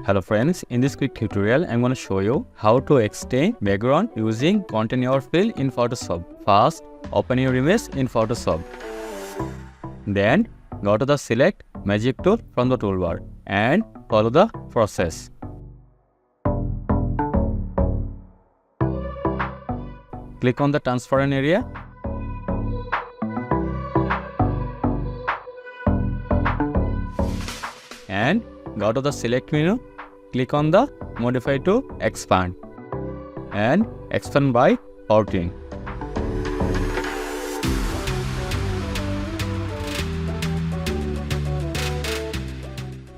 Hello friends, in this quick tutorial I'm going to show you how to extend background using content your fill in Photoshop. First, open your image in Photoshop. Then go to the select magic tool from the toolbar and follow the process. Click on the transparent area. And go to the select menu. Click on the modify to expand and expand by 14.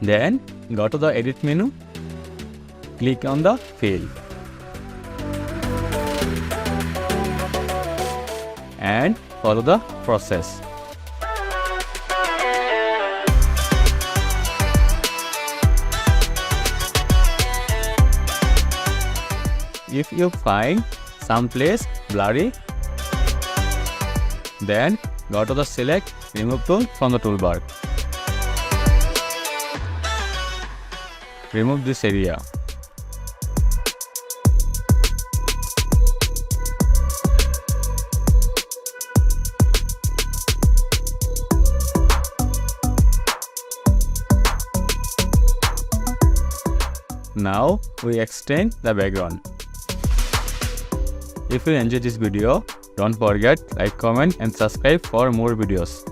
Then go to the edit menu. Click on the fill and follow the process. If you find some place blurry, then go to the select remove tool from the toolbar. Remove this area. Now we extend the background. If you enjoyed this video, don't forget like, comment and subscribe for more videos.